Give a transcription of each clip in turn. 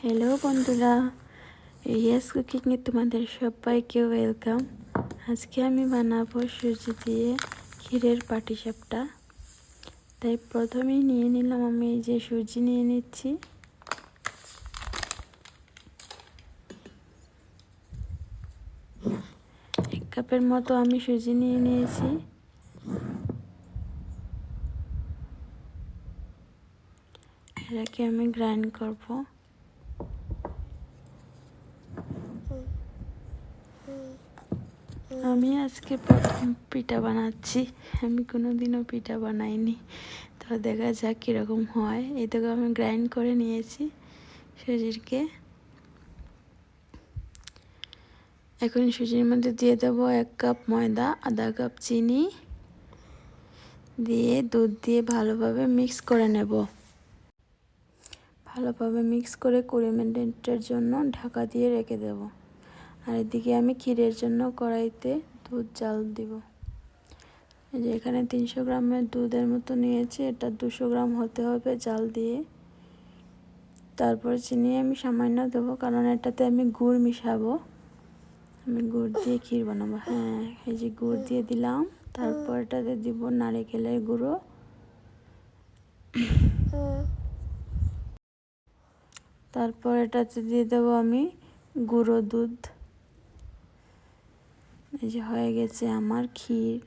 Hello বন্ধুরা, রিয়াস কুকিংয়ে তোমাদের সবাইকে ওয়েলকাম। আজকে আমি বানাবো সুজি দিয়ে ক্ষীরের পাটিসাপটা। তাই প্রথমেই নিয়ে নিলাম, আমি এই যে সুজি নিয়ে নিচ্ছি। এক কাপের মতো আমি সুজি নিয়ে নিয়েছি। এটাকে আমি গ্রাইন্ড করব। আমি আজকে প্রথম পিঠা বানাচ্ছি, আমি কোনোদিনও পিঠা বানাইনি, তো দেখা যাক কীরকম হয়। এই তো আমি গ্রাইন্ড করে নিয়েছি সুজিকে। এখন সুজির মধ্যে দিয়ে দেবো 1 কাপ ময়দা, আধা কাপ চিনি দিয়ে দুধ দিয়ে ভালোভাবে মিক্স করে নেব। ভালোভাবে মিক্স করে 20 মিনিটের জন্য ঢাকা দিয়ে রেখে দেব। আর এদিকে আমি ক্ষীরের জন্য কড়াইতে দুধ জাল দিব। এই যে এখানে 300 গ্রামের দুধের মতো নিয়েছি, এটা 200 গ্রাম হতে হবে জাল দিয়ে। তারপর চিনি আমি সামান্য দেবো, কারণ এটাতে আমি গুড় মিশাবো। আমি গুড় দিয়ে ক্ষীর বানাবো। হ্যাঁ, এই যে গুড় দিয়ে দিলাম। তারপর এটাতে দিব নারকেলের গুঁড়ো, তারপর এটাতে দিয়ে দেবো আমি গুঁড়ো দুধ। এই যে হয়ে গেছে আমার ক্ষীর।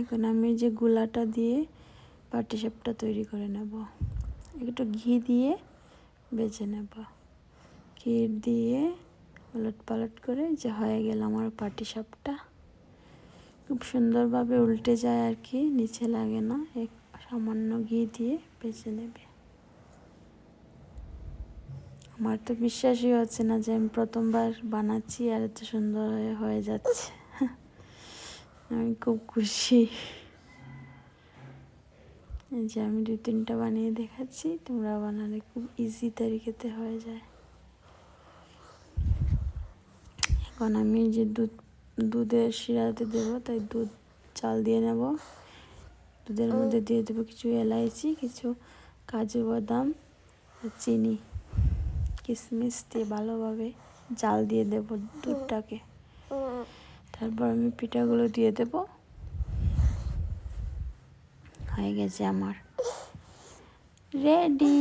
এখন আমি যে গুলাটা দিয়ে পাটিসাপটা তৈরি করে নেব। একটু ঘি দিয়ে বেজে নেব। ক্ষীর দিয়ে উলট পালট করে যে হয়ে গেল আমার পাটিসাপটা। খুব সুন্দরভাবে উল্টে যায় আর কি, নিচে লাগে না। এক সামান্য ঘি দিয়ে বেজে নেবে। আমার তো বিশ্বাসই হচ্ছে না যে আমি প্রথমবার বানাচ্ছি আর এত সুন্দর হয়ে যাচ্ছে। আমি খুব খুশি। এই যে আমি 2-3টা বানিয়ে দেখাচ্ছি, তোমরা বানালে খুব ইজি তরিকাতে হয়ে যায়। এখন আমি যে দুধের শিরাতে দেবো, তাই দুধ চাল দিয়ে নেব। দুধের মধ্যে দিয়ে দেবো কিছু এলাইচি, কিছু কাজু বাদাম, চিনি, কিশমিশ দিয়ে ভালোভাবে জাল দিয়ে দেব দুধটাকে। তারপর আমি পিঠাগুলো দিয়ে দেব। হয়ে গেছে আমার রেডি।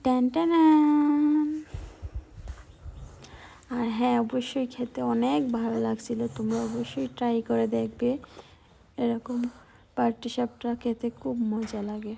টান টান। আর হ্যাঁ, অবশ্যই খেতে অনেক ভালো লাগছিল। তোমরা অবশ্যই ট্রাই করে দেখবে। এরকম পাটিসাপটা খেতে খুব মজা লাগে।